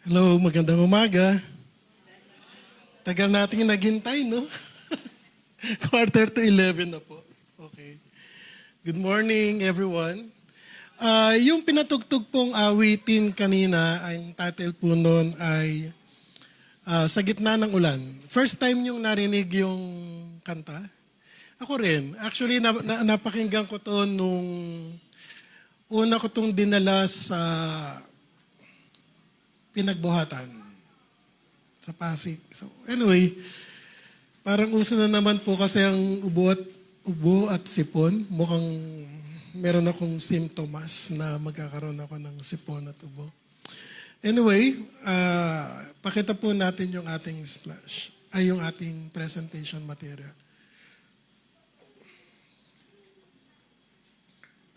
Hello, magandang umaga. Tagal nating naghintay, no? 11:45 na po. Okay. Good morning, everyone. Yung pinatugtog pong awitin kanina, ang title po nun ay Sa Gitna ng Ulan. First time yung narinig yung kanta? Ako rin. Actually, napakinggan ko to nung una ko tong dinala sa pinagbuhatan sa Pasig. So anyway, parang uso na naman po kasi ang ubo at sipon. Mukhang meron akong simptomas na magkakaroon ako ng sipon at ubo. Anyway, pakita po natin yung ating splash, ay yung ating presentation material.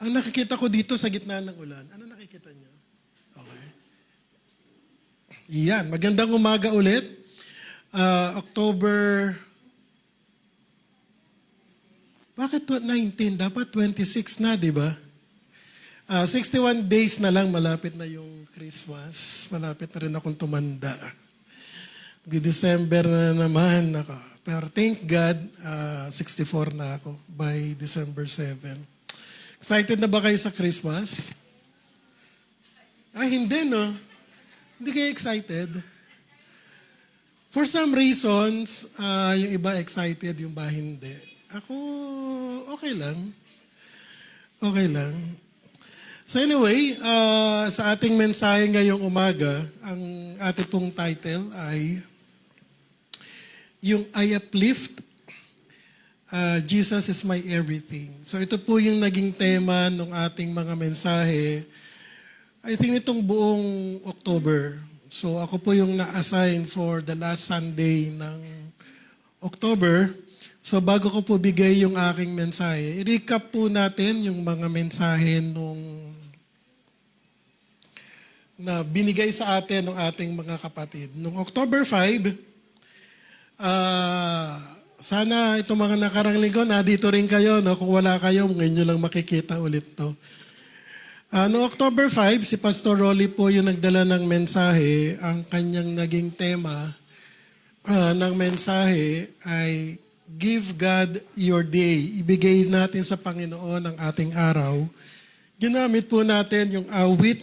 Ang nakikita ko dito sa gitna ng ulan, ano nakikita niyo? Okay. Yan, magandang umaga ulit. October, bakit 19? Dapat 26 na, di ba? 61 days na lang, malapit na yung Christmas. Malapit na rin akong tumanda. December na naman ako. Pero thank God, 64 na ako by December 7. Excited na ba kayo sa Christmas? Hindi, no? Hindi kayo excited? For some reasons, yung iba excited, yung iba hindi. Ako, okay lang. Okay lang. So anyway, sa ating mensahe ngayong umaga, ang ating pong title ay yung I uplift, Jesus is my everything. So ito po yung naging tema ng ating mga mensahe. I think itong buong October. So ako po yung na-assign for the last Sunday ng October. So bago ko po bigay yung aking mensahe, i-recap po natin yung mga mensahe na binigay sa atin ng ating mga kapatid. Noong October 5, sana itong mga nakarang linggo, dito rin kayo. No? Kung wala kayo, ngayon nyo lang makikita ulit to. Noong October 5, si Pastor Rolly po yung nagdala ng mensahe. Ang kanyang naging tema ng mensahe ay Give God Your Day. Ibigay natin sa Panginoon ang ating araw. Ginamit po natin yung awit,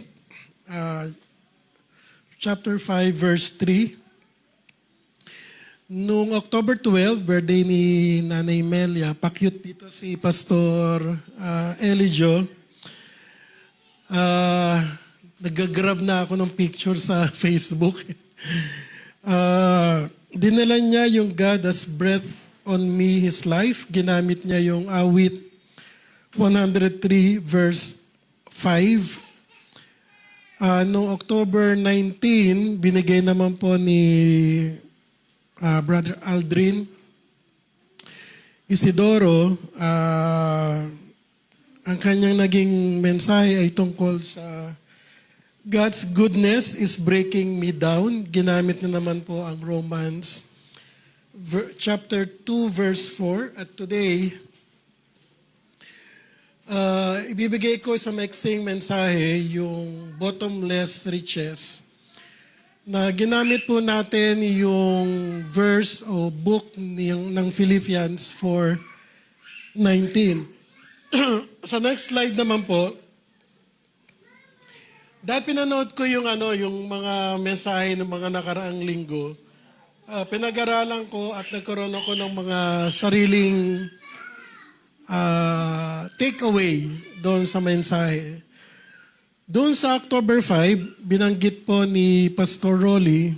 chapter 5, verse 3. Noong October 12, birthday ni Nanay Melia, pa-cute dito si Pastor Elijo. Nag-grab na ako ng picture sa Facebook. Dinala niya yung God has breath on me, His life. Ginamit niya yung awit 103 verse 5. Noong October 19, binigay naman po ni Brother Aldrin Isidoro, ang kanyang naging mensahe ay tungkol sa God's goodness is breaking me down. Ginamit na naman po ang Romans chapter 2 verse 4. At today, ibibigay ko sa maiksing mensahe yung bottomless riches na ginamit po natin yung verse o book ng Philippians 4:19. Sa next slide naman po, dahil pinanood ko yung mga mensahe ng mga nakaraang linggo, pinag-aralan ko at nagkaroon ako ng mga sariling takeaway doon sa mensahe. Doon sa October 5, binanggit po ni Pastor Rolly,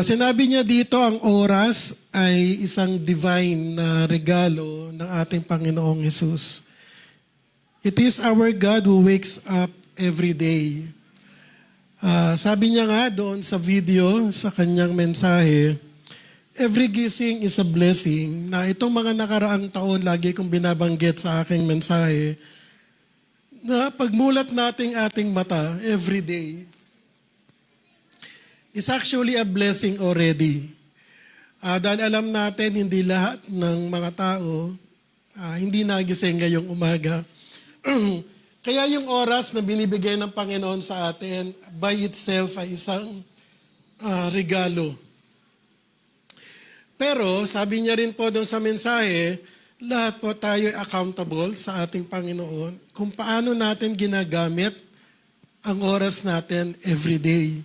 sinabi niya dito ang oras ay isang divine na regalo ng ating Panginoong Hesus. It is our God who wakes up every day. Sabi niya nga doon sa video, sa kanyang mensahe, every gising is a blessing, na itong mga nakaraang taon, lagi kong binabanggit sa aking mensahe, na pagmulat nating ating mata every day is actually a blessing already. Dahil alam natin, hindi lahat ng mga tao hindi nagising ngayong umaga. Kaya yung oras na binibigay ng Panginoon sa atin, by itself ay isang regalo. Pero sabi niya rin po doon sa mensahe, lahat po tayo ay accountable sa ating Panginoon kung paano natin ginagamit ang oras natin every day.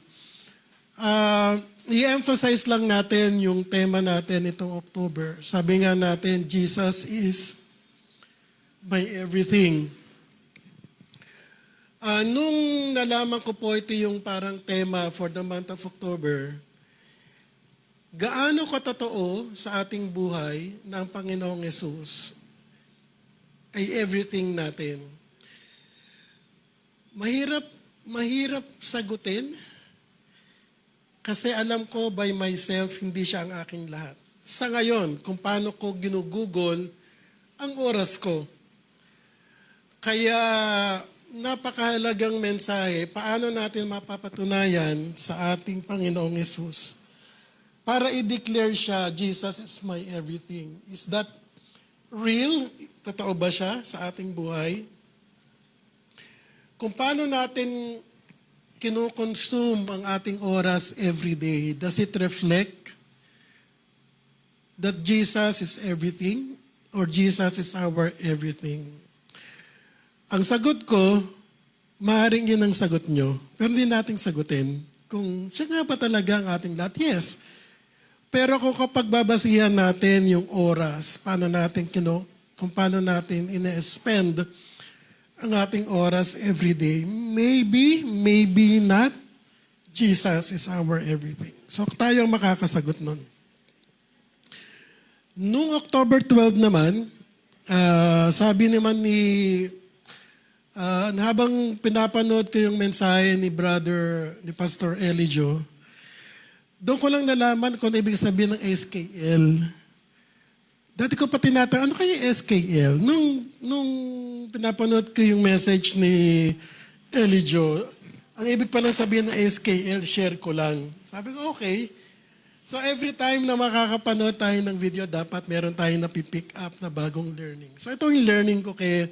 I-emphasize lang natin yung tema natin itong October. Sabi nga natin, Jesus is my everything. Nung nalaman ko po ito yung parang tema for the month of October, gaano katotoo sa ating buhay na ang Panginoong Yesus ay everything natin? Mahirap sagutin kasi alam ko by myself hindi siya ang aking lahat. Sa ngayon, kung paano ko ginugugol ang oras ko. Kaya napakahalagang mensahe, paano natin mapapatunayan sa ating Panginoong Yesus para i-declare siya, Jesus is my everything. Is that real? Totoo ba siya sa ating buhay? Kung paano natin kinukonsume ang ating oras every day, does it reflect that Jesus is everything or Jesus is our everything? Ang sagot ko, maaaring yun ang sagot nyo, pero hindi natin sagutin kung siya nga ba talaga ang ating lahat. Yes. Pero kung kapag babasihan natin yung oras, kung paano natin ina-spend ang ating oras every day, maybe not, Jesus is our everything. So tayo ang makakasagot nun. Noong October 12 naman, sabi naman habang pinapanood ko yung mensahe ni Pastor Elijo, doon ko lang nalaman kung ano ibig sabihin ng SKL. Dati ko pa tinatanong, ano kaya SKL? Nung pinapanood ko yung message ni Elijo, ang ibig pa lang sabihin ng SKL, share ko lang. Sabi ko, okay. So every time na makakapanood tayo ng video, dapat meron tayong napipick up na bagong learning. So ito yung learning ko kay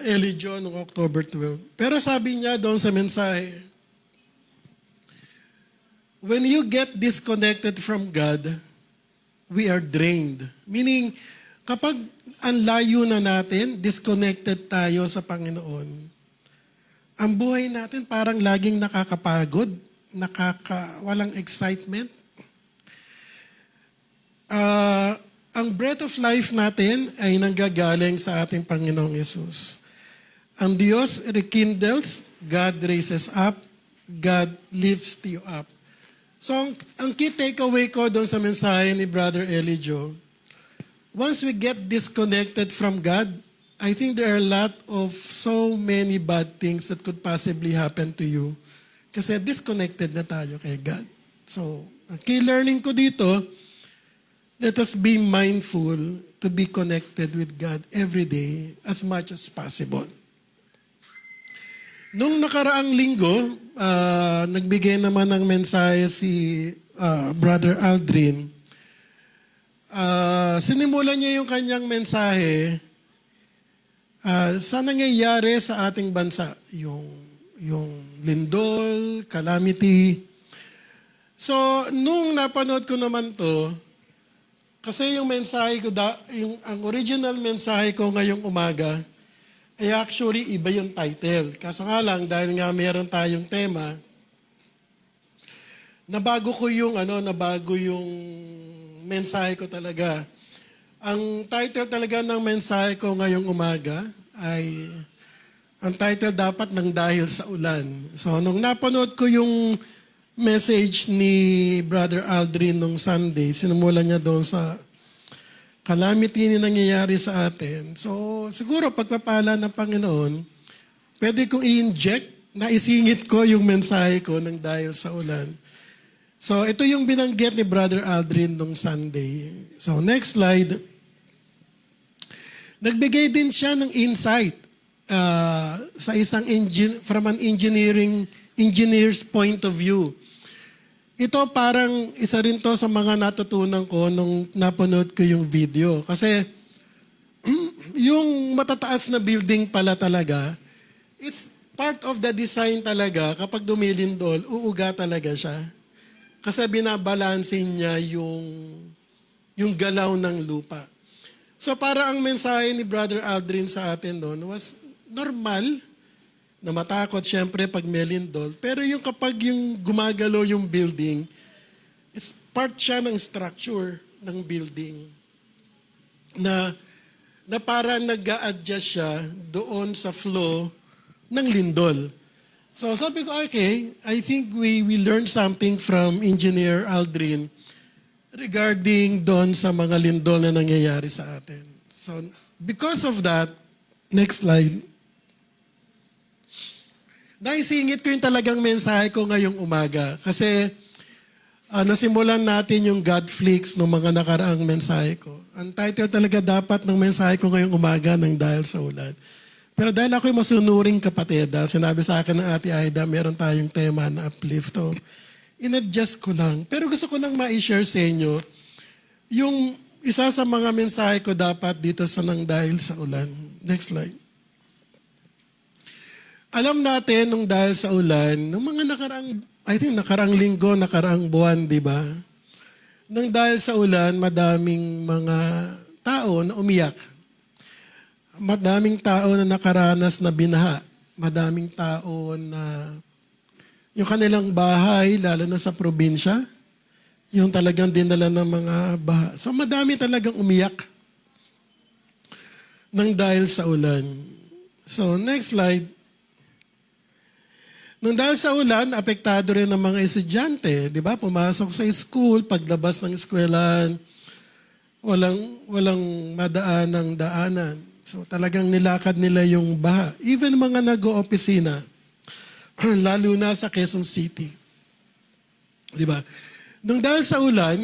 Elijo noong October 12. Pero sabi niya doon sa mensahe, when you get disconnected from God, we are drained. Meaning, kapag ang layo na natin, disconnected tayo sa Panginoon, ang buhay natin parang laging nakakapagod, walang excitement. Ang breath of life natin ay nanggagaling sa ating Panginoong Yesus. Ang Diyos rekindles, God raises up, God lifts you up. So ang key takeaway ko doon sa mensahe ni Brother Elijo, once we get disconnected from God, I think there are a lot of so many bad things that could possibly happen to you. Kasi disconnected na tayo kay God. So, ang key learning ko dito, let us be mindful to be connected with God every day as much as possible. Nung nakaraang linggo, nagbigay naman ng mensahe si Brother Aldrin. Sinimulan niya yung kanyang mensahe sa nangyayari sa ating bansa, yung lindol, calamity. So, nung napanood ko naman to, kasi yung mensahe ko, ang original mensahe ko ngayong umaga, ay actually iba yung title. Kaso nga lang, dahil nga meron tayong tema, nabago yung mensahe ko talaga. Ang title talaga ng mensahe ko ngayong umaga ay, ang title dapat ng Dahil sa Ulan. So, nung napanood ko yung message ni Brother Aldrin nung Sunday, sinumulan niya doon sa calamity na nangyayari sa atin. So, siguro pagpapala ng Panginoon, pwede kong i-inject, naisingit ko yung mensahe ko ng Dahil sa Ulan. So, ito yung binanggit ni Brother Aldrin nung Sunday. So, next slide. Nagbigay din siya ng insight sa isang from an engineer's point of view. Ito parang isa rin to sa mga natutunan ko nung napanood ko yung video. Kasi yung matataas na building pala talaga, it's part of the design talaga. Kapag dumilindol, uuga talaga siya. Kasi binabalansin niya yung galaw ng lupa. So para ang mensahe ni Brother Aldrin sa atin doon was normal na matakot siyempre pag may lindol. Pero yung kapag yung gumagalaw yung building, is part siya ng structure ng building. Na para nag-a-adjust siya doon sa flow ng lindol. So sabi ko, okay, I think we learned something from Engineer Aldrin regarding doon sa mga lindol na nangyayari sa atin. So because of that, next slide. Naisingit ko yung talagang mensahe ko ngayong umaga. Kasi nasimulan natin yung Godflix ng mga nakaraang mensahe ko. Ang title talaga dapat ng mensahe ko ngayong umaga ng Dahil sa Ulan. Pero dahil ako'y masunuring kapatid, dahil sinabi sa akin ng Ate Aida, meron tayong tema na uplift. So, in-adjust ko lang. Pero gusto ko lang ma-share sa inyo yung isa sa mga mensahe ko dapat dito sa nang Dahil sa Ulan. Next slide. Alam natin nung Dahil sa Ulan, nung mga nakaraang linggo, nakaraang buwan, di ba? Nung Dahil sa Ulan, madaming mga tao na umiyak. Madaming tao na nakaranas na binaha. Madaming tao na yung kanilang bahay, lalo na sa probinsya, yung talagang dinala ng mga baha. So madami talagang umiyak nang dahil sa ulan. So next slide. Nung dahil sa ulan, apektado rin ng mga estudyante. Di ba? Pumasok sa school, paglabas ng eskwelahan, walang madaan ng daanan. So talagang nilakad nila yung baha. Even mga nag-o-opisina, lalo na sa Quezon City. Di ba? Nung dahil sa ulan,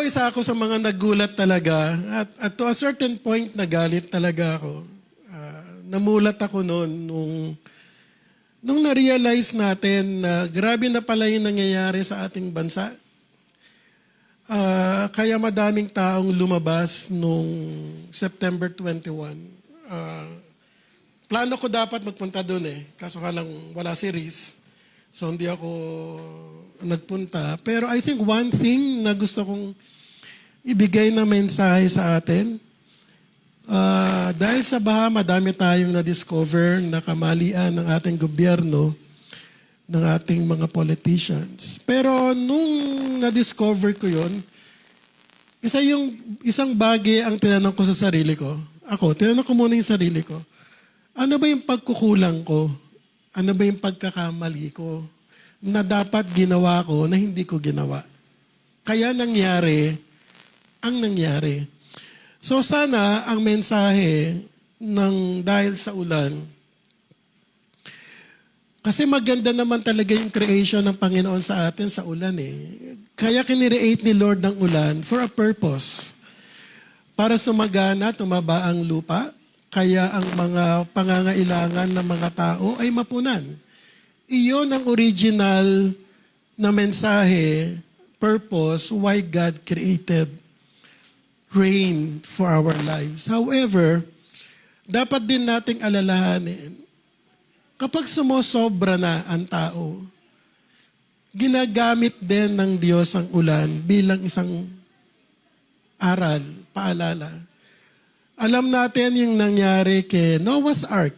isa ako sa mga nagulat talaga at to a certain point nagalit talaga ako. Namulat ako noon nung na-realize natin na grabe na pala yung nangyayari sa ating bansa. Kaya madaming taong lumabas nung September 21. Plano ko dapat magpunta doon kaso nga lang wala si Riz. So hindi ako nagpunta. Pero I think one thing na gusto kong ibigay na mensahe sa atin, Dahil sa baha, madami tayong na-discover na kamalian ng ating gobyerno, ng ating mga politicians. Pero nung na-discover ko yon, isang bagay ang tinanong ko sa sarili ko. Tinanong ko muna yung sarili ko. Ano ba yung pagkukulang ko? Ano ba yung pagkakamali ko na dapat ginawa ko na hindi ko ginawa? Kaya nangyari ang nangyari. So sana ang mensahe ng dahil sa ulan, kasi maganda naman talaga yung creation ng Panginoon sa atin sa ulan eh. Kaya kinreate ni Lord ng ulan for a purpose. Para sumagana, tumaba ang lupa, kaya ang mga pangangailangan ng mga tao ay mapunan. Iyon ang original na mensahe, purpose, why God created rain for our lives. However, dapat din nating alalahanin, kapag sumosobra na ang tao, ginagamit din ng Diyos ang ulan bilang isang aral, paalala. Alam natin yung nangyari kay Noah's Ark.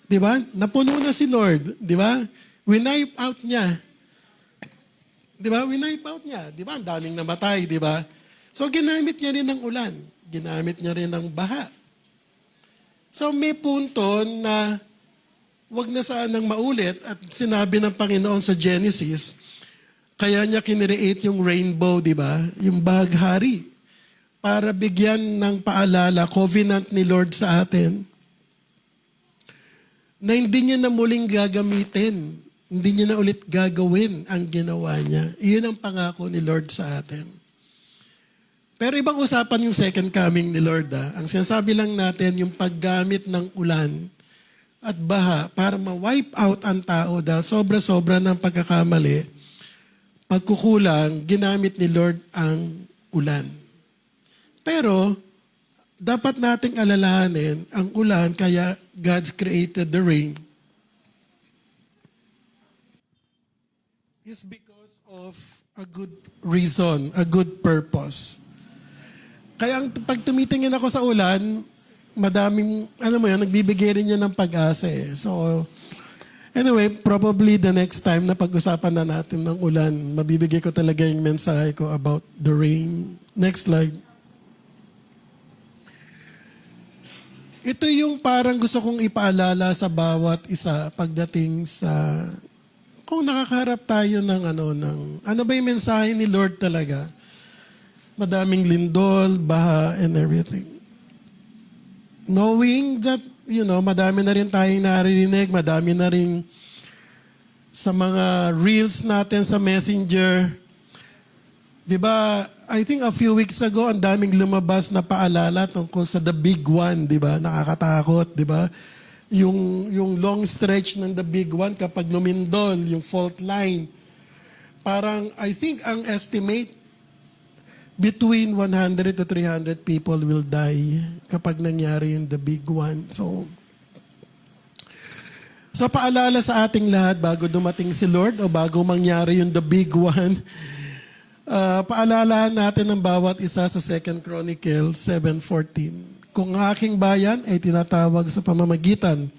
Di ba? Napuno na si Lord. Di ba? Winipe out niya. Di ba? Winipe out niya. Di ba? Ang daming namatay. Di ba? So, ginamit niya rin ng ulan. Ginamit niya rin ng baha. So, may punto na wag na sanang maulit at sinabi ng Panginoon sa Genesis, kaya niya kinreate yung rainbow, di ba? Yung baghari. Para bigyan ng paalala, covenant ni Lord sa atin, na hindi niya na muling gagamitin, hindi niya na ulit gagawin ang ginawa niya. Iyon ang pangako ni Lord sa atin. Pero ibang usapan yung second coming ni Lord. Ang sinasabi lang natin, yung paggamit ng ulan at baha para ma-wipe out ang tao dahil sobra-sobra ng pagkakamali, pagkukulang, ginamit ni Lord ang ulan. Pero, dapat nating alalahanin ang ulan kaya God's created the rain is because of a good reason, a good purpose. Kaya pag tumitingin ako sa ulan, madaming, nagbibigay rin niya ng pag-asa eh. So, anyway, probably the next time na pag-usapan na natin ng ulan, mabibigay ko talaga yung mensahe ko about the rain. Next slide. Ito yung parang gusto kong ipaalala sa bawat isa pagdating sa kung nakakaharap tayo ng ano ba yung mensahe ni Lord talaga? Madaming lindol, baha, and everything. Knowing that, madami na rin tayong naririnig, madami na rin sa mga reels natin sa Messenger. Di ba, I think a few weeks ago, ang daming lumabas na paalala tungkol sa the big one, di ba? Nakakatakot, di ba? Yung long stretch ng the big one kapag lumindol, yung fault line. Parang, I think ang estimate, between 100 to 300 people will die kapag nangyari yung the big one. So paalala sa ating lahat bago dumating si Lord o bago mangyari yung the big one, paalalahan natin ng bawat isa sa 2 Chronicles 7:14. Kung aking bayan ay tinatawag sa pamamagitan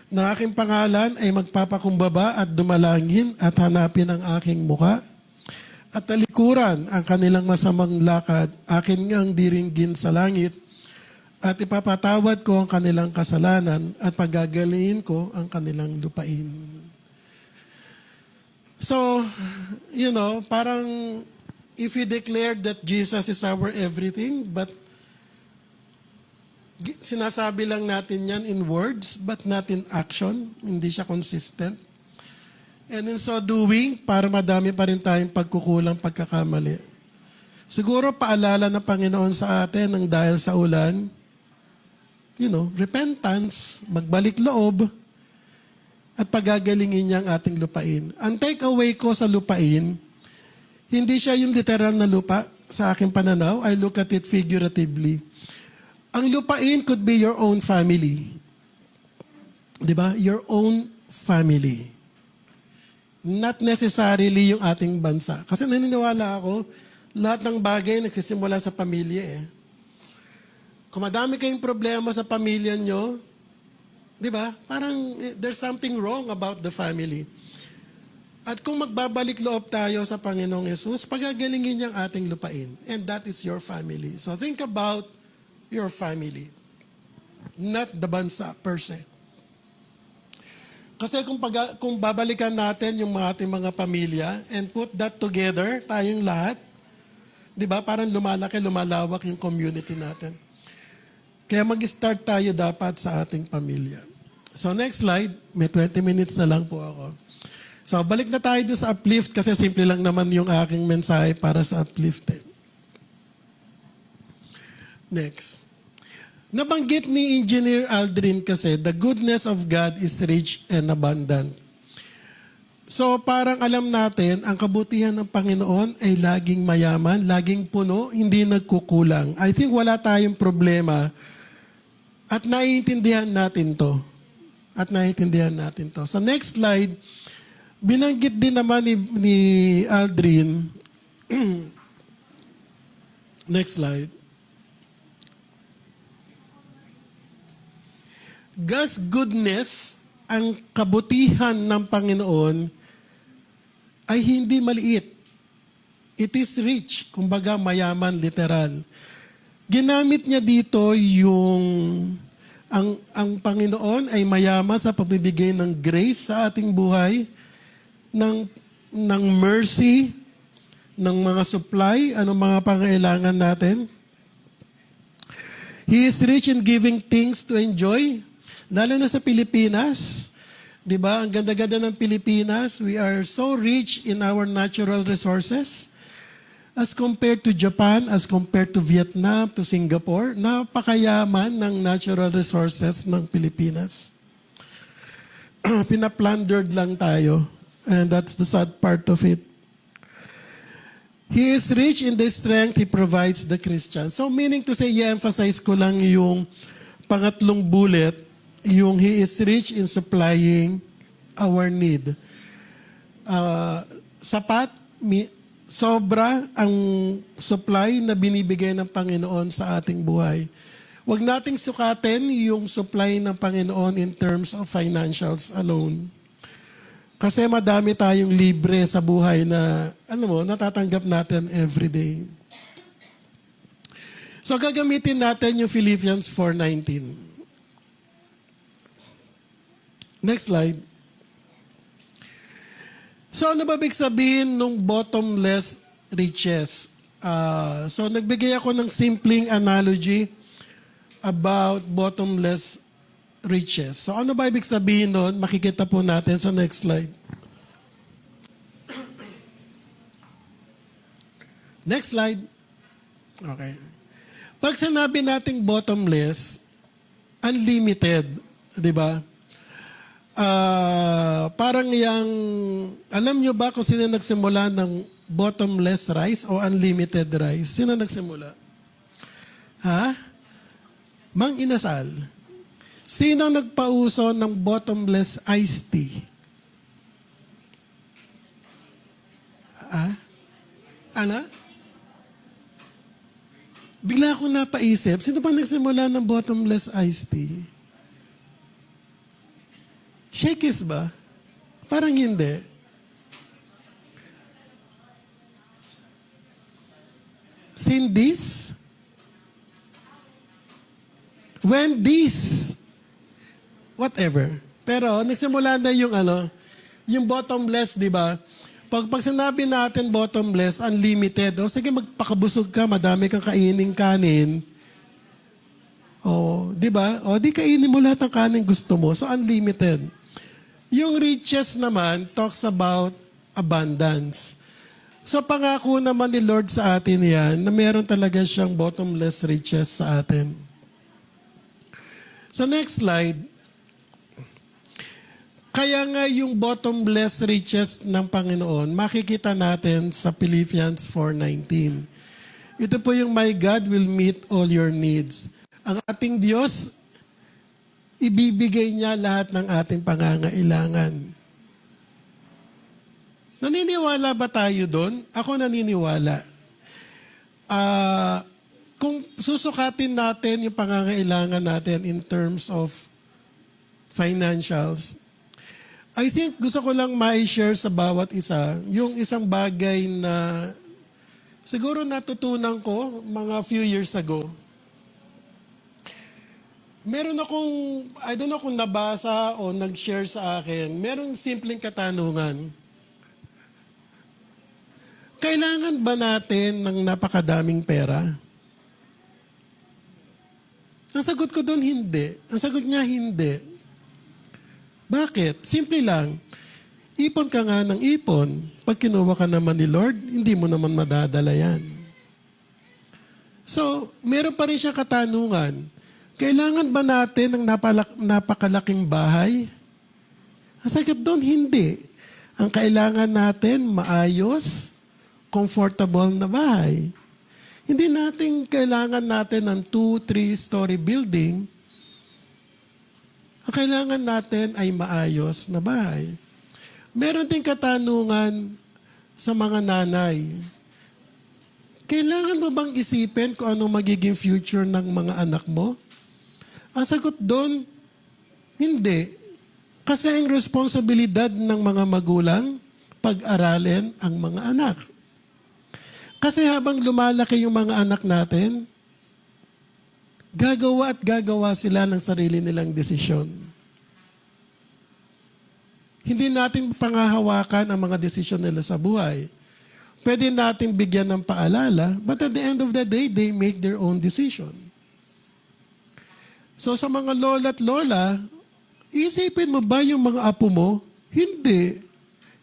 ng aking pangalan ay magpapakumbaba at dumalangin at hanapin ang aking muka at talikuran ang kanilang masamang lakad, akin ngang diringgin sa langit, at ipapatawad ko ang kanilang kasalanan at pagagalingin ko ang kanilang lupain. So, parang if we declare that Jesus is our everything, but sinasabi lang natin yan in words, but not in action, hindi siya consistent. And in so doing, para madami pa rin tayong pagkukulang, pagkakamali. Siguro paalala ng Panginoon sa atin ng dahil sa ulan, repentance, magbalik loob, at pagagalingin niya ang ating lupain. Ang takeaway ko sa lupain, hindi siya yung literal na lupa sa aking pananaw. I look at it figuratively. Ang lupain could be your own family. Diba? Your own family. Not necessarily yung ating bansa. Kasi naniniwala ako, lahat ng bagay nagsisimula sa pamilya eh. Kung madami kayong problema sa pamilya nyo, di ba? Parang there's something wrong about the family. At kung magbabalik loob tayo sa Panginoong Yesus, pagagalingin niyang ating lupain. And that is your family. So think about your family. Not the bansa per se. Kasi kung babalikan natin yung ating mga pamilya and put that together, tayong lahat, di ba? Parang lumalaki, lumalawak yung community natin. Kaya mag-start tayo dapat sa ating pamilya. So next slide, may 20 minutes na lang po ako. So, balik na tayo doon sa uplift kasi simple lang naman yung aking mensahe para sa uplift. Next. Nabanggit ni Engineer Aldrin kasi, the goodness of God is rich and abundant. So, parang alam natin, ang kabutihan ng Panginoon ay laging mayaman, laging puno, hindi nagkukulang. I think wala tayong problema at naiintindihan natin to. So, next slide. Binanggit din naman ni Aldrin. Next slide. God's goodness, ang kabutihan ng Panginoon, ay hindi maliit. It is rich, kumbaga mayaman, literal. Ginamit niya dito yung ang Panginoon ay mayaman sa pagbibigay ng grace sa ating buhay, ng mercy, ng mga supply, anong mga pangailangan natin. He is rich in giving things to enjoy. Lalo na sa Pilipinas. Di ba? Ang ganda-ganda ng Pilipinas. We are so rich in our natural resources. As compared to Japan, as compared to Vietnam, to Singapore, napakayaman ng natural resources ng Pilipinas. Pinaplundered lang tayo. And that's the sad part of it. He is rich in the strength He provides the Christian. So meaning to say, i-emphasize ko lang yung pangatlong bullet, yung He is rich in supplying our need. Sapat, sobra ang supply na binibigay ng Panginoon sa ating buhay. Huwag nating sukatin yung supply ng Panginoon in terms of financials alone. Kasi madami tayong libre sa buhay na, natatanggap natin every day. So gagamitin natin yung Philippians 4:19. Next slide. So ano ba ibig sabihin nung bottomless riches? So nagbigay ako ng simpleng analogy about bottomless riches. So ano ba ibig sabihin nun? Makikita po natin sa next slide. Next slide. Okay. Pag sinabi nating bottomless, unlimited, di ba? Parang yang, alam nyo ba kung sino nagsimula ng bottomless rice o unlimited rice? Sino nagsimula? Ha? Mang Inasal. Sino nagpauso ng bottomless iced tea? Ano? Bigla akong napaisip, sino pa nagsimula ng bottomless iced tea? Shakey's ba? Parang hindi. Cindy's? Wendy's? Whatever. Pero nagsimula na yung yung bottomless, di ba? Pag sinabi natin bottomless, unlimited, sige magpakabusog ka, madami kang kainin kanin. Di ba? Di kainin mo lahat ng kanin gusto mo. So unlimited. Yung riches naman talks about abundance. So pangako naman ni Lord sa atin yan na meron talaga siyang bottomless riches sa atin. Sa next slide, kaya nga yung bottomless riches ng Panginoon, makikita natin sa Philippians 4:19. Ito po yung, my God will meet all your needs. Ang ating Diyos, ibibigay niya lahat ng ating pangangailangan. Naniniwala ba tayo doon? Ako naniniwala. kung susukatin natin yung pangangailangan natin in terms of financials, I think gusto ko lang ma-share sa bawat isa yung isang bagay na siguro natutunan ko mga few years ago. Meron akong, I don't know kung nabasa o nag-share sa akin, merong simpleng katanungan. Kailangan ba natin ng napakadaming pera? Ang sagot ko doon, hindi. Ang sagot niya, hindi. Bakit? Simple lang. Ipon ka nga ng ipon. Pag kinuha ka naman ni Lord, hindi mo naman madadala yan. So, meron pa rin siya katanungan. Kailangan ba natin ng napakalaking bahay? Ang sagot doon, hindi. Ang kailangan natin, maayos, comfortable na bahay. Hindi natin kailangan natin ng 2-3 story building. Ang kailangan natin ay maayos na bahay. Meron ding katanungan sa mga nanay. Kailangan mo bang isipin kung ano magiging future ng mga anak mo? Ang sagot doon, hindi. Kasi ang responsibilidad ng mga magulang, pag-aralin ang mga anak. Kasi habang lumalaki yung mga anak natin, gagawa at gagawa sila ng sarili nilang desisyon. Hindi natin pangahawakan ang mga desisyon nila sa buhay. Pwede natin bigyan ng paalala, but at the end of the day, they make their own decision. So sa mga lola at lola, isipin mo ba yung mga apo mo? Hindi.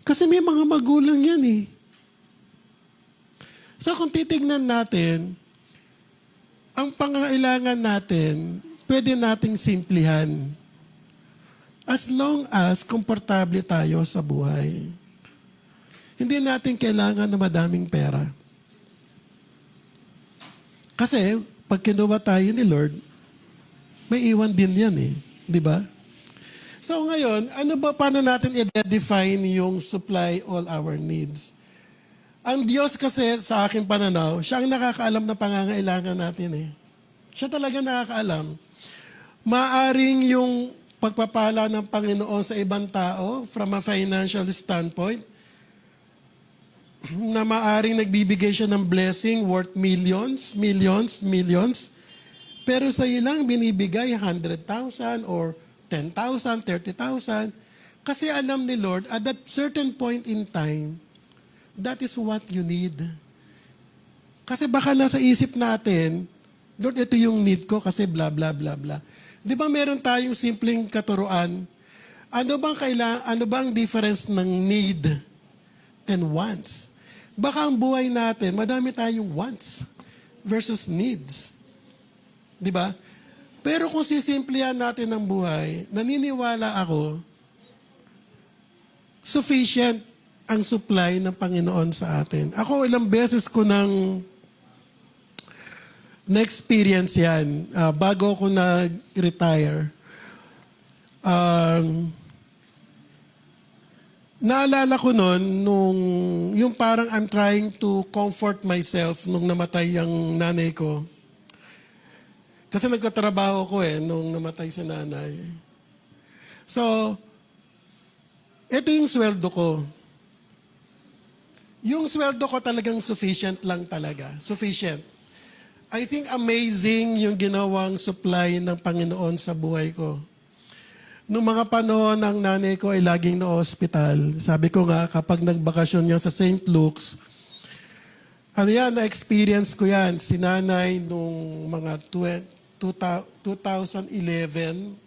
Kasi may mga magulang yan eh. So kung titignan natin, ang pangangailangan natin, pwede nating simplihan. As long as komportable tayo sa buhay. Hindi natin kailangan na madaming pera. Kasi pag kinuha tayo ni Lord, may iwan din yan eh. Di ba? So ngayon, paano natin i-define yung supply all our needs? Ang Diyos kasi sa aking pananaw, siya ang nakakaalam na pangangailangan natin eh. Siya talaga nakakaalam. Maaring yung pagpapala ng Panginoon sa ibang tao from a financial standpoint, na maaring nagbibigay siya ng blessing worth millions, millions, millions, pero sa ilang binibigay 100,000 or 10,000, 30,000, kasi alam ni Lord, at that certain point in time, that is what you need. Kasi baka nasa isip natin, Lord, ito yung need ko kasi bla bla bla bla. Di ba meron tayong simpleng katuruan? Ano bang difference ng need and wants? Baka ang buhay natin, madami tayong wants versus needs. Di ba? Pero kung sisimplihan natin ang buhay, naniniwala ako, sufficient ang supply ng Panginoon sa atin. Ako ilang beses ko na-experience yan. Bago ako nag-retire. Naalala ko nung yung parang I'm trying to comfort myself nung namatay ang nanay ko. Kasi nagkatrabaho ko nung namatay si nanay. So, ito yung sweldo ko. Yung sweldo ko talagang sufficient lang talaga. Sufficient. I think amazing yung ginawang supply ng Panginoon sa buhay ko. Noong mga panahon ng nanay ko ay laging na-hospital. Sabi ko nga, kapag nagbakasyon niya sa St. Luke's, na-experience ko yan. Si nanay nung mga 2011,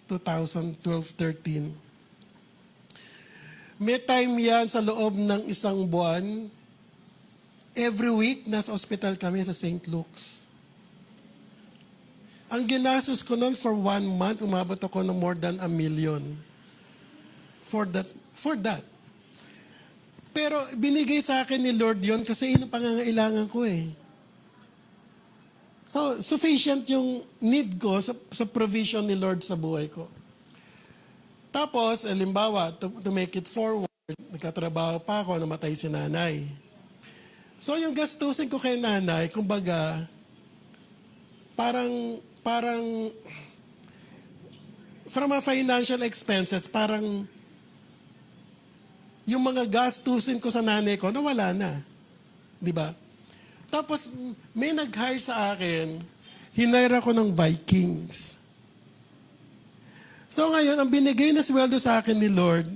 2012, 13. May time yan sa loob ng isang buwan. Every week, nasa hospital kami sa St. Luke's. Ang ginastos ko noon for 1 month, umabot ako ng more than $1 million. For that. Pero binigay sa akin ni Lord yon kasi yun ang pangangailangan ko eh. So, sufficient yung need ko sa provision ni Lord sa buhay ko. Tapos, halimbawa, to make it forward, nagkatrabaho pa ako, namatay si nanay. So, yung gastusin ko kay nanay, kumbaga, parang from a financial expenses, parang yung mga gastusin ko sa nanay ko, nawala na. Di ba? Tapos, may nag-hire sa akin, hinire ako ng Vikings. So ngayon, ang binigay na sweldo sa akin ni Lord,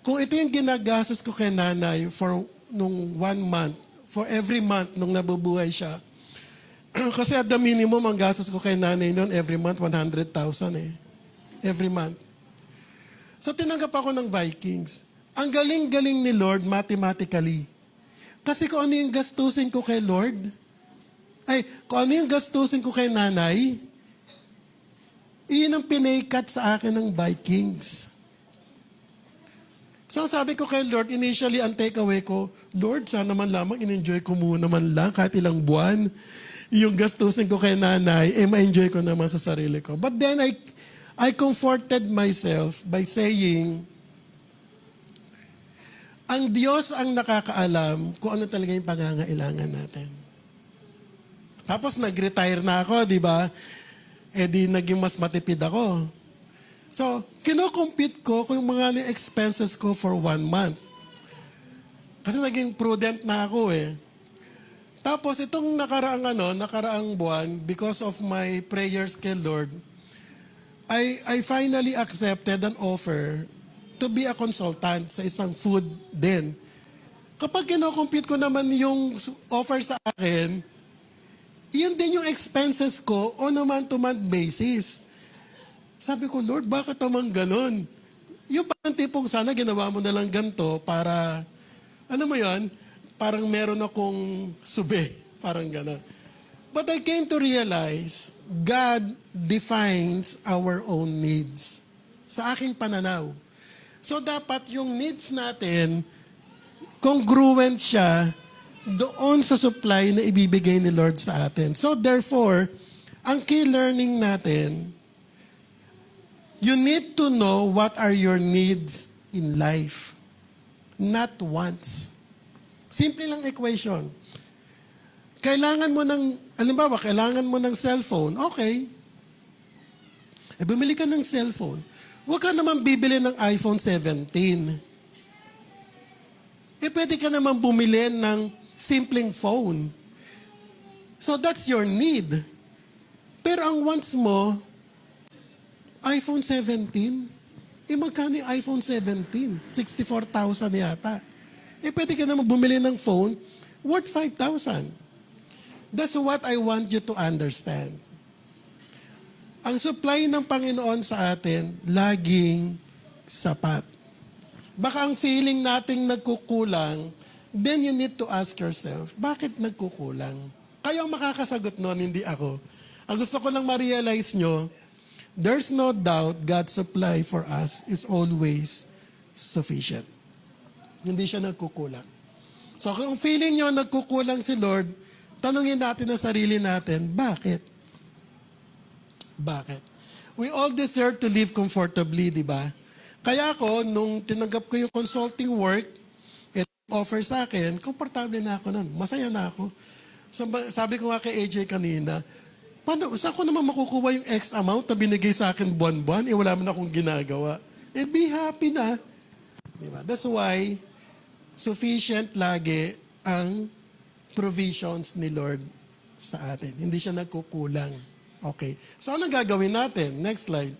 kung ito yung ginagastos ko kay nanay for nung 1 month, for every month nung nabubuhay siya, kasi at the minimum, ang gastos ko kay nanay noon, every month, 100,000 eh. Every month. So tinanggap ako ng Vikings. Ang galing-galing ni Lord mathematically. Kasi kung ano yung gastusin ko kay Lord, kung ano yung gastusin ko kay nanay, iyon ang pinay-cut sa akin ng Vikings. So sabi ko kay Lord, initially ang takeaway ko, Lord, sana man lamang in-enjoy ko muna man lang kahit ilang buwan. Yung gastusin ko kay nanay, ma-enjoy ko naman sa sarili ko. But then I comforted myself by saying, ang Diyos ang nakakaalam kung ano talaga yung pangangailangan natin. Tapos nag-retire na ako, di ba? Di naging mas matipid ako. So, kino-compute ko kung yung mga expenses ko for 1 month. Kasi naging prudent na ako eh. Tapos itong nakaraang buwan, because of my prayers kay Lord, I finally accepted an offer to be a consultant sa isang food din. Kapag kino-compute ko naman yung offer sa akin, yun din yung expenses ko on a month-to-month basis. Sabi ko, Lord, bakit naman ganun? Yung parang tipong sana ginawa mo na lang ganito para, ano mo yun, parang meron akong sube. Parang ganun. But I came to realize, God defines our own needs. Sa aking pananaw. So dapat yung needs natin, congruent siya doon sa supply na ibibigay ni Lord sa atin. So therefore, ang key learning natin, you need to know what are your needs in life. Not wants. Simple lang equation. Kailangan mo ng cellphone, okay. Bumili ka ng cellphone. Huwag ka naman bibili ng iPhone 17. Pwede ka naman bumili ng simpleng phone. So that's your need. Pero ang wants mo, iPhone 17? Magkano yung iPhone 17? 64,000 yata. Pwede ka naman bumili ng phone worth 5,000. That's what I want you to understand. Ang supply ng Panginoon sa atin, laging sapat. Baka ang feeling nating nagkukulang, then you need to ask yourself, bakit nagkukulang? Kayo ang makakasagot nun, hindi ako. Ang gusto ko lang ma-realize nyo, there's no doubt God's supply for us is always sufficient. Hindi siya nagkukulang. So kung feeling nyo nagkukulang si Lord, tanungin natin ang sarili natin, bakit? Bakit? We all deserve to live comfortably, di ba? Kaya ako, nung tinanggap ko yung consulting work, offer sa akin, komportable na ako nun. Masaya na ako. Sabi ko nga kay AJ kanina, saan ko naman makukuha yung X amount na binigay sa akin buwan-buwan? Wala man akong ginagawa. Be happy na. Diba? That's why, sufficient lagi ang provisions ni Lord sa atin. Hindi siya nagkukulang. Okay. So, anong gagawin natin? Next slide.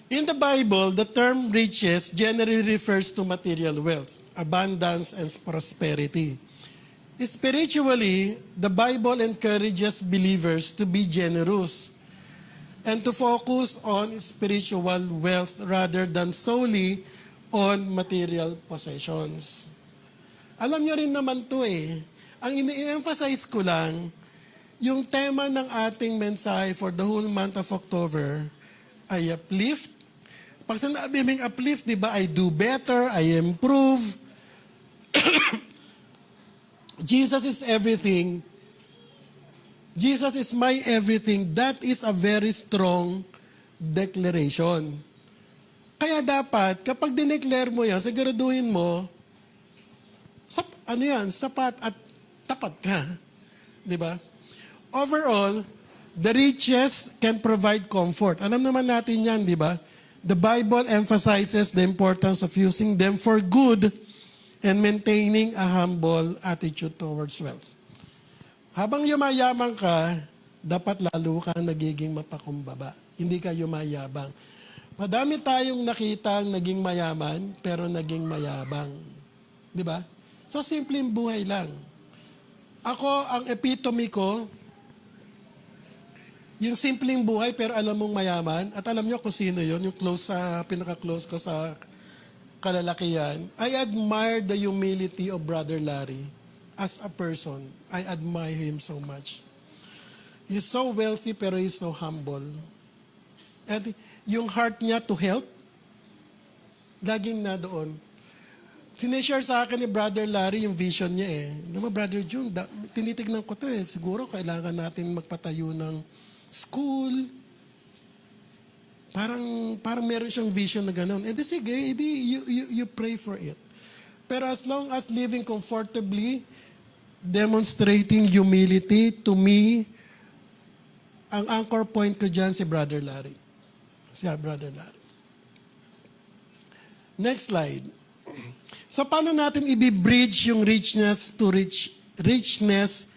In the Bible, the term riches generally refers to material wealth, abundance, and prosperity. Spiritually, the Bible encourages believers to be generous and to focus on spiritual wealth rather than solely on material possessions. Alam nyo rin naman to eh. Ang ini-emphasize ko lang, yung tema ng ating mensahe for the whole month of October ay uplift. Pag sinabi ming uplift, di ba, I do better, I improve. Jesus is everything. Jesus is my everything. That is a very strong declaration. Kaya dapat, kapag dineclare mo yan, siguraduhin mo, sapat at tapat ka. Di ba? Overall, the riches can provide comfort. Alam naman natin yan, di ba? The Bible emphasizes the importance of using them for good and maintaining a humble attitude towards wealth. Habang yumayaman ka, dapat lalo kang nagiging mapakumbaba. Hindi ka yumayabang. Madami tayong nakita ang naging mayaman, pero naging mayabang. Di ba? So, simpleng buhay lang. Ako, ang epitome ko, yung simpleng buhay, pero alam mong mayaman, at alam nyo kung sino yon, yung pinaka-close ko sa kalalakihan. I admire the humility of Brother Larry. As a person, I admire him so much. He's so wealthy, pero he's so humble. And yung heart niya to help, laging na doon. Sineshare sa akin ni Brother Larry yung vision niya eh. Naman, Brother June, tinitignan ko to eh. Siguro kailangan natin magpatayo ng school. Parang meron siyang vision na gano'n. Eh di sige, you pray for it. Pero as long as living comfortably, demonstrating humility, to me, ang anchor point ko dyan si Brother Larry. Brother Larry. Next slide. So paano natin i-bridge yung richness to richness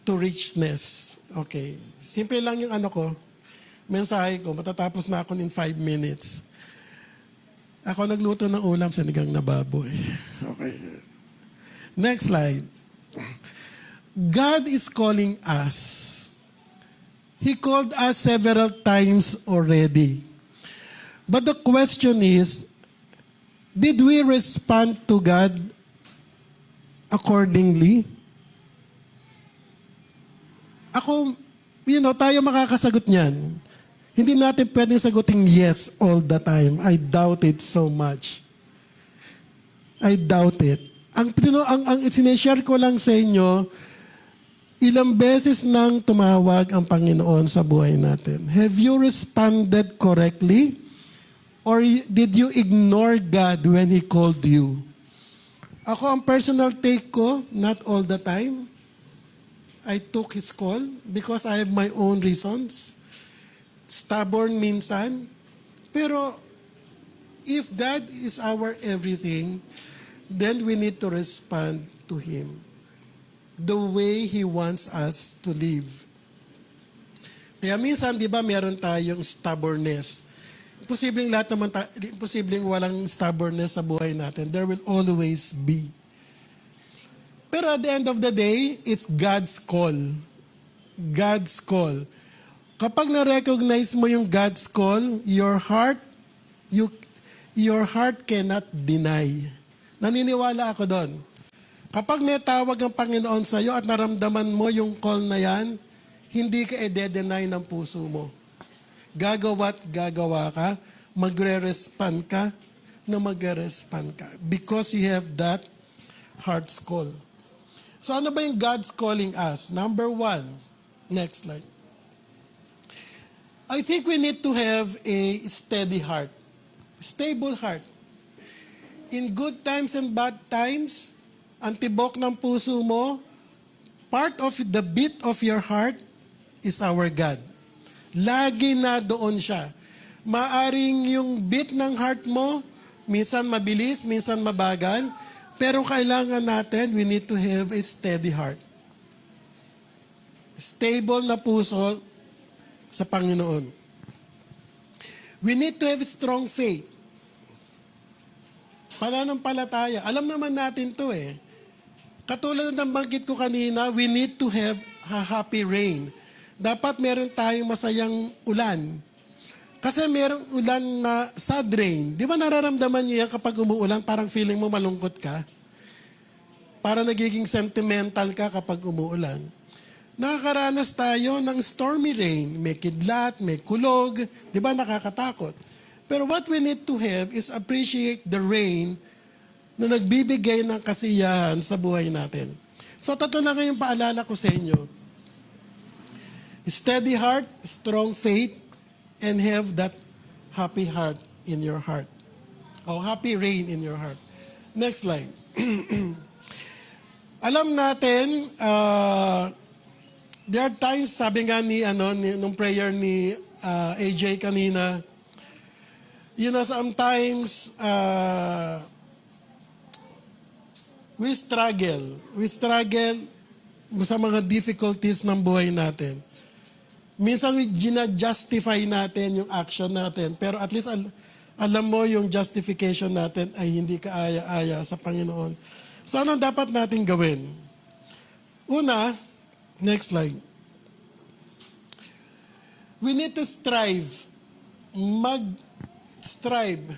to richness? Okay. Simple lang yung mensahe ko. Matatapos na ako in 5 minutes. Ako nagluto ng ulam, sinigang na baboy. Okay. Next slide. God is calling us. He called us several times already. But the question is, did we respond to God accordingly? Tayo makakasagot niyan. Hindi natin pwedeng sagutin yes all the time. I doubt it so much. I doubt it. Ang sineshare ko lang sa inyo, ilang beses nang tumawag ang Panginoon sa buhay natin. Have you responded correctly? Or did you ignore God when He called you? Ako, ang personal take ko, not all the time. I took His call because I have my own reasons. Stubborn minsan. Pero if God is our everything, then we need to respond to Him the way He wants us to live. Kaya minsan, di ba, meron tayong stubbornness. Imposibleng walang stubbornness sa buhay natin. There will always be. Pero at the end of the day, it's God's call. God's call. Kapag na-recognize mo yung God's call, your heart cannot deny. Naniniwala ako doon. Kapag may tawag ang Panginoon sa iyo at naramdaman mo yung call na yan, hindi ka i-deny ng puso mo. Gagawa't gagawa ka, magre-respond ka, because you have that heart's call. So ano ba yung God's calling us? Number 1, next slide. I think we need to have a steady heart, stable heart. In good times and bad times, ang tibok ng puso mo, part of the beat of your heart is our God. Lagi na doon siya. Maaring yung beat ng heart mo, minsan mabilis, minsan mabagal, pero kailangan natin, we need to have a steady heart. Stable na puso sa Panginoon. We need to have strong faith. Pananampalataya. Alam naman natin to eh. Katulad ng banggit ko kanina, we need to have a happy rain. Dapat meron tayong masayang ulan. Kasi merong ulan na sad rain. Di ba nararamdaman niyo yan kapag umuulan, parang feeling mo malungkot ka? Para nagiging sentimental ka kapag umuulan. Nakakaranas tayo ng stormy rain. May kidlat, may kulog. Di ba nakakatakot? Pero what we need to have is appreciate the rain na nagbibigay ng kasiyahan sa buhay natin. So, tatlo na ngayong paalala ko sa inyo. Steady heart, strong faith, and have that happy heart in your heart. O happy rain in your heart. Next slide. Alam natin, there are times, sabi nga nung prayer ni AJ kanina, sometimes we struggle. We struggle sa mga difficulties ng buhay natin. Minsan gina-justify natin yung action natin, pero at least alam mo yung justification natin ay hindi kaaya-aya sa Panginoon. So ano dapat natin gawin? Una, next slide. We need to mag-strive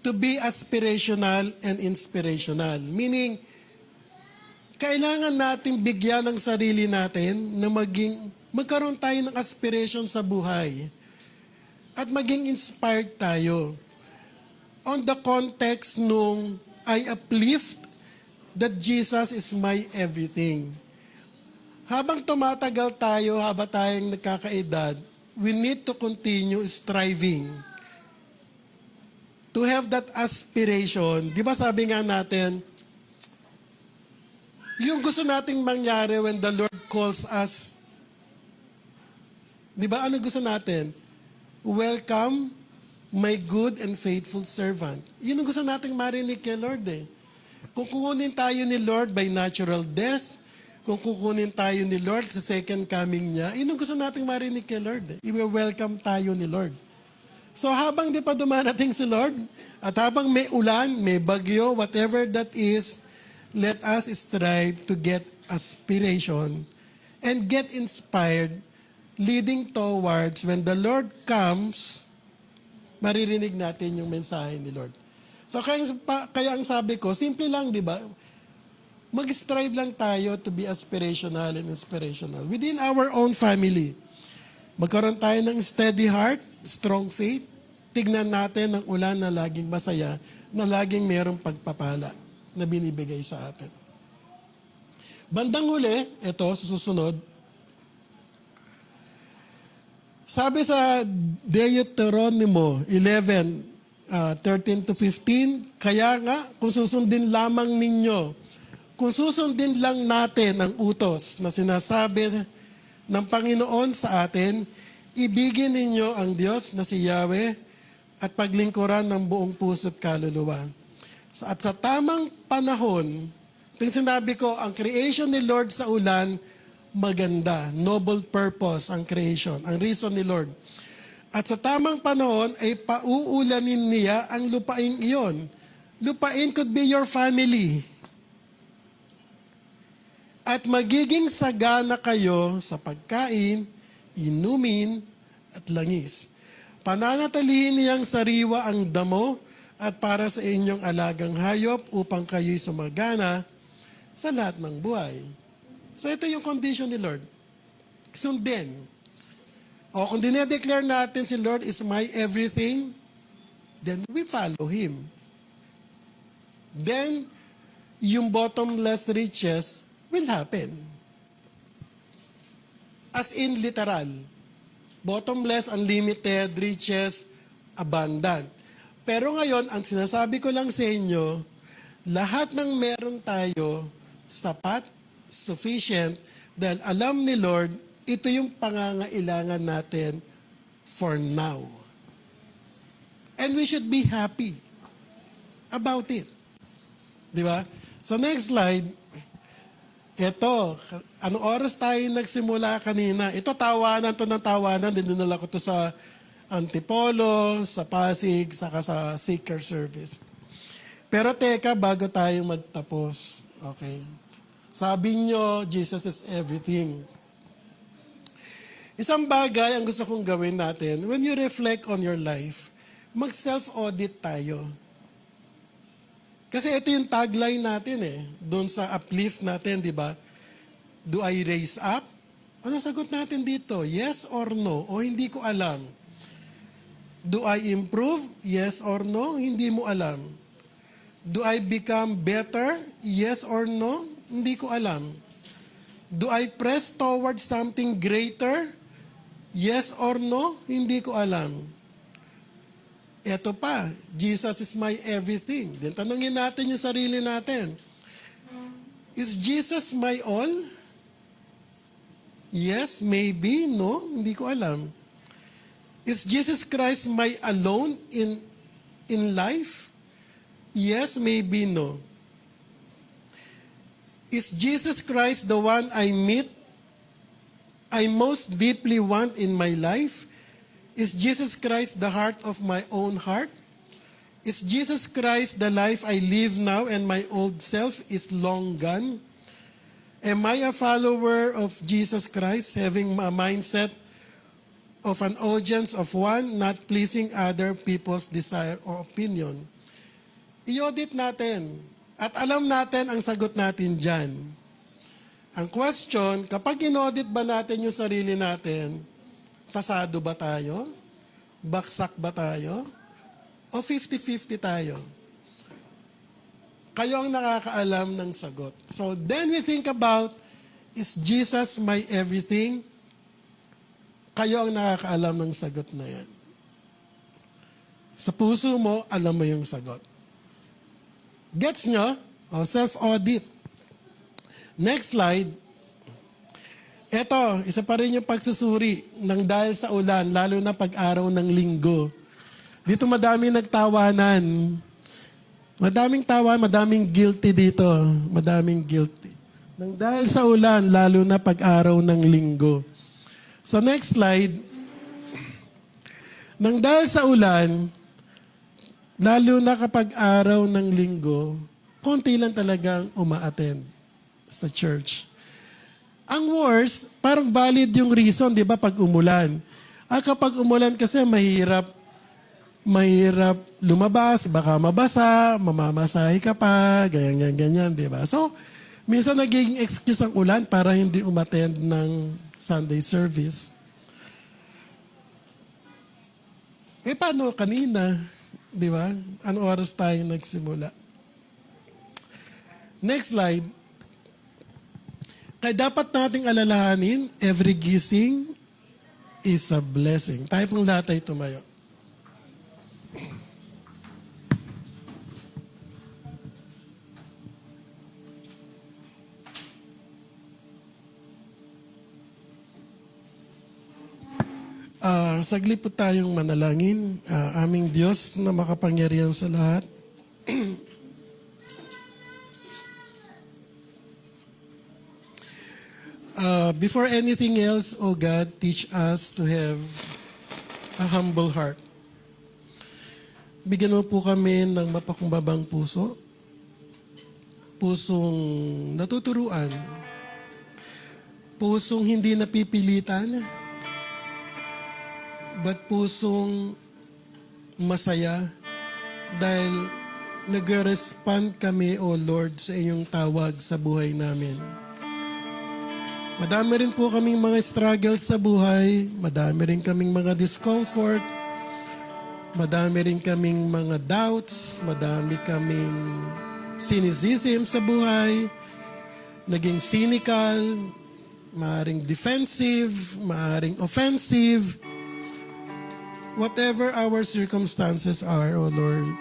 to be aspirational and inspirational. Meaning, kailangan natin bigyan ng sarili natin na magkaroon tayo ng aspiration sa buhay at maging inspired tayo. On the context nung I uplift that Jesus is my everything. Habang tumatagal tayo, habang tayong nagkakaedad, we need to continue striving to have that aspiration. Di ba sabi nga natin, yung gusto nating mangyari when the Lord calls us, di ba ano gusto natin? Welcome, my good and faithful servant. Yun ang gusto nating marinig kay Lord eh. Kung kukunin tayo ni Lord by natural death, kung kukunin tayo ni Lord sa second coming niya, yun ang gusto nating marinig kay Lord eh. I-welcome tayo ni Lord. So habang di pa dumarating si Lord, at habang may ulan, may bagyo, whatever that is, let us strive to get aspiration and get inspired, leading towards when the Lord comes, maririnig natin yung mensahe ni Lord. So kaya ang sabi ko, simple lang, di ba? Mag-strive lang tayo to be aspirational and inspirational. Within our own family, magkaroon tayo ng steady heart, strong faith. Tignan natin ang ulan na laging masaya, na laging mayroong pagpapala na binibigay sa atin. Bandang huli, ito, susunod. Sabi sa Deuteronomy 11, 13 to 15, kaya nga, kung susundin lamang ninyo, kung susundin lang natin ang utos na sinasabi ng Panginoon sa atin, ibigin ninyo ang Diyos na si Yahweh at paglingkuran ng buong puso't kaluluwa. At sa tamang panahon, yung sinabi ko, ang creation ni Lord sa ulan, maganda. Noble purpose ang creation, ang reason ni Lord. At sa tamang panahon ay pauulanin niya ang lupaing iyon. Lupain could be your family. At magiging sagana kayo sa pagkain, inumin, at langis. Pananatilihin niyang sariwa ang damo at para sa inyong alagang hayop upang kayo'y sumagana sa lahat ng buhay. So ito yung condition ni Lord. Sundin. O kung dinedeclare natin si Lord is my everything, then we follow Him. Then, yung bottomless riches will happen. As in literal. Bottomless, unlimited, riches, abundant. Pero ngayon, ang sinasabi ko lang sa inyo, lahat ng meron tayo, sapat, sufficient, dahil alam ni Lord, ito yung pangangailangan natin for now. And we should be happy about it. Di ba? So next slide, ito, anong oras tayo nagsimula kanina? Ito tawanan to ng tawanan, dinala ko to sa Antipolo, sa Pasig, saka sa Seeker Service. Pero teka, bago tayo magtapos, okay? Sabi nyo, Jesus is everything. Isang bagay ang gusto kong gawin natin, when you reflect on your life, mag-self-audit tayo. Kasi ito yung tagline natin doon sa uplift natin, di ba? Do I raise up? Ano sagot natin dito? Yes or no? O hindi ko alam. Do I improve? Yes or no? Hindi mo alam. Do I become better? Yes or no? Hindi ko alam. Do I press towards something greater? Yes or no? Hindi ko alam. Eto pa, Jesus is my everything. Then tanungin natin yung sarili natin. Is Jesus my all? Yes, maybe, no? Hindi ko alam. Is Jesus Christ my alone in life? Yes, maybe, no. Is Jesus Christ the one I meet, I most deeply want in my life? Is Jesus Christ the heart of my own heart? Is Jesus Christ the life I live now and my old self is long gone? Am I a follower of Jesus Christ, having a mindset of an audience of one, not pleasing other people's desire or opinion? I-audit natin. At alam natin ang sagot natin dyan. Ang question, kapag in-audit ba natin yung sarili natin, pasado ba tayo? Baksak ba tayo? O 50-50 tayo? Kayo ang nakakaalam ng sagot. So then we think about, is Jesus my everything? Kayo ang nakakaalam ng sagot na yan. Sa puso mo, alam mo yung sagot. Gets nyo? O, self-audit. Next slide. Ito, isa pa rin yung pagsusuri ng dahil sa ulan, lalo na pag-araw ng linggo. Dito madaming nagtawanan. Madaming tawa, madaming guilty dito. Madaming guilty. Nang dahil sa ulan, lalo na pag-araw ng linggo. So next slide. Nang dahil sa ulan, lalo na kapag araw ng linggo, konti lang talagang uma-attend sa church. Ang worst, parang valid yung reason, di ba, pag umulan. Kapag umulan kasi mahirap lumabas, baka mabasa, mamamasahe ka pa, ganyan, di ba? So, minsan nagiging excuse ang ulan para hindi umattend ng Sunday service. Paano kanina? Di ba? Anong oras tayo nagsimula? Next slide. Kaya dapat nating alalahanin, every gising is a blessing. Tayo pong lahat ay tumayo. Saglit po tayong manalangin. Aming Diyos na makapangyarihan sa lahat. Before anything else, O God, teach us to have a humble heart. Bigyan mo po kami ng mapakumbabang puso, pusong natuturuan, pusong hindi napipilitan, but pusong masaya dahil nag-respond kami, O Lord, sa iyong tawag sa buhay namin. Madami rin po kaming mga struggles sa buhay, madami rin kaming mga discomfort, madami rin kaming mga doubts, madami kaming cynicism sa buhay, naging cynical, maaring defensive, maaring offensive. Whatever our circumstances are, O Lord,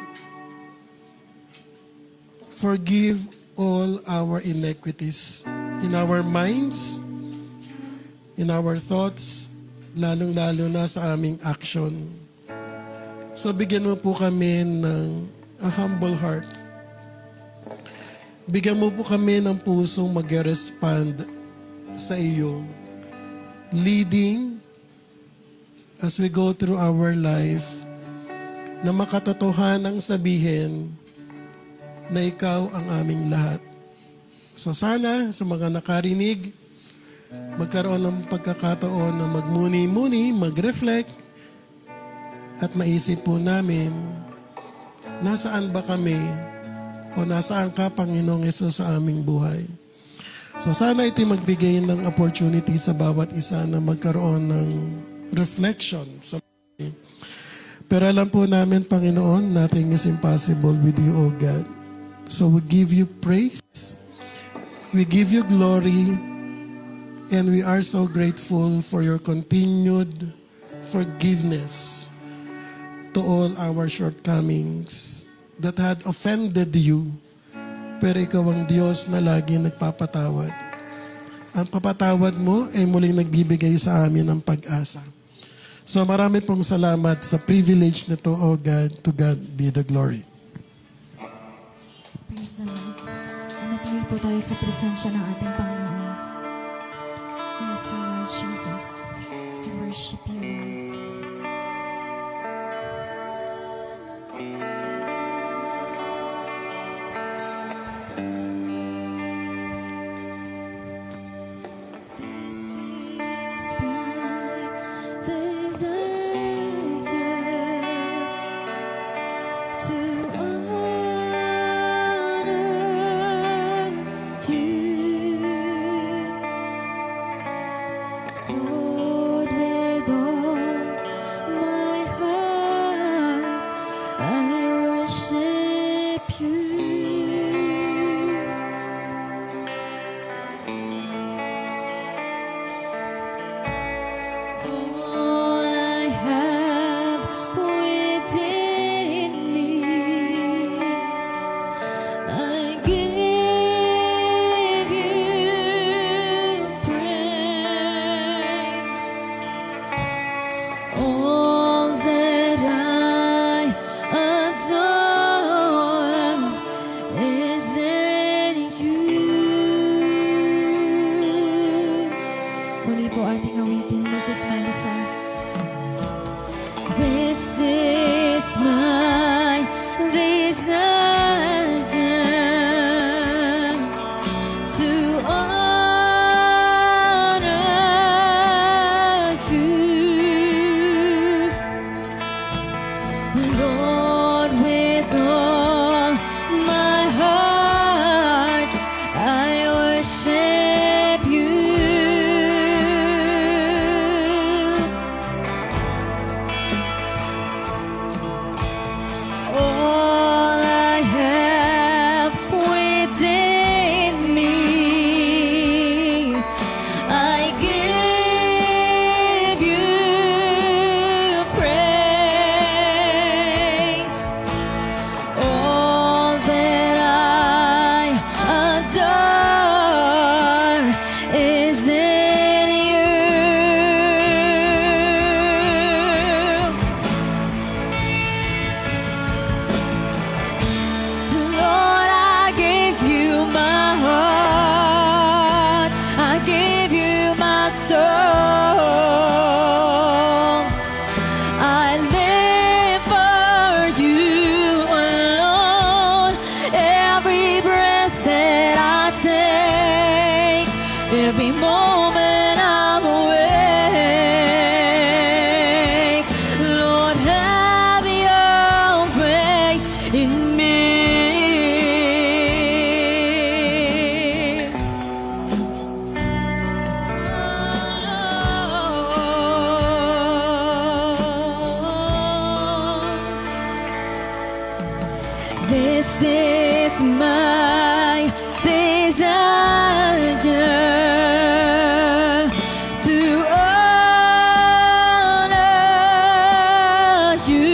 forgive all our iniquities in our minds, in our thoughts, lalong-lalo na sa aming action. So bigyan mo po kami ng a humble heart. Bigyan mo po kami ng pusong mag-respond sa iyo, leading as we go through our life, na makatotohanang sabihin na ikaw ang aming lahat. So sana sa mga nakarinig, magkaroon ng pagkakataon na magmuni-muni, mag-reflect, at maisip po namin, nasaan ba kami o nasaan ka, Panginoong Hesus, sa aming buhay. So sana ito'y magbigay ng opportunity sa bawat isa na magkaroon ng reflection. Pero alam po namin, Panginoon, nothing is impossible with you, O God. So we give you praise, we give you glory, and we are so grateful for your continued forgiveness to all our shortcomings that had offended you. Pero ikaw ang Diyos na lagi nagpapatawad. ang papatawad mo ay muling nagbibigay sa amin ng pag-asa. So marami pong salamat sa privilege na to, O God. To God be the glory. Praise the Lord. Manatili po tayo sa presensya ng ating Panginoon. Yes, O Lord Jesus. We worship you, Lord. This is my desire to honor you, Lord, with all my heart. I worship you. All I have within me, I give you praise. All that I adore is in you. Muli po ating awitin, Mrs. Melissa. This is my desire to honor you, Lord, with all my heart. I worship you. All I have within me, I give you praise. All that I adore is in you. Lord, I give you my heart. I give you my soul. I live for you alone. Every breath that I take, every moment I'm awake. Lord, have your way in me. This is my desire to honor you,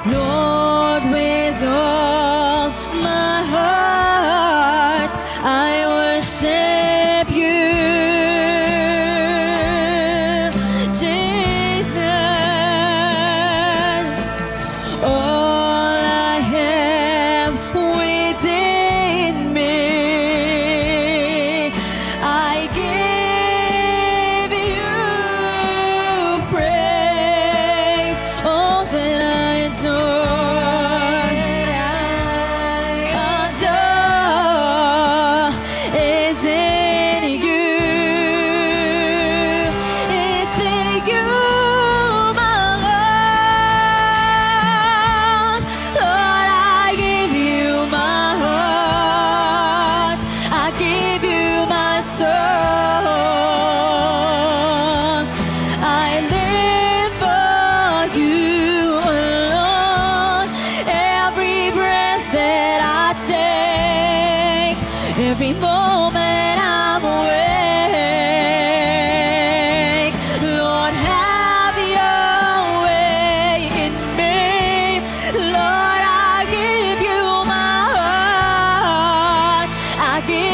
Lord, with all my heart. I worship you, Jesus. All I have within me, I give you praise. All that I adore is in you. It's in you, my Lord. Lord, I give you my heart. I give you my soul. I live for you alone. Every breath that I take, every moment I'm awake. Lord, have your way in me. Lord, I give you my heart. I give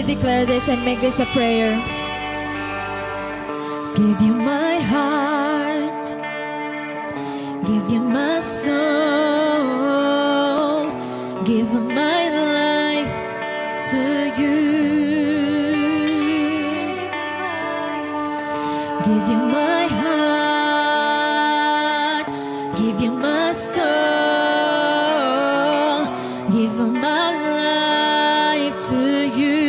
you declare this and make this a prayer? Give you my heart, give you my soul, give my life to you. Give you my heart, give you my soul, give my life to you.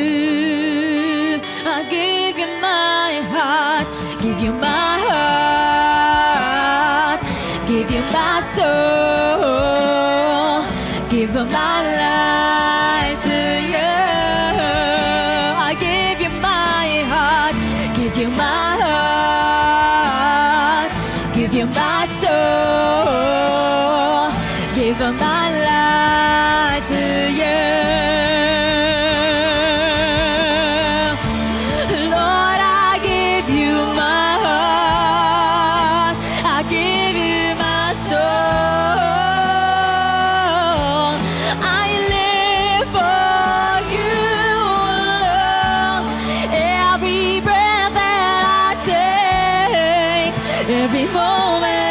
I give you my heart, give you my heart, give you my soul, give my life to you. I give you my heart, give you my heart, give you my soul, give my life to you. Lord, I give you my heart, I give you my soul. I live for you, Lord. Every breath that I take, every moment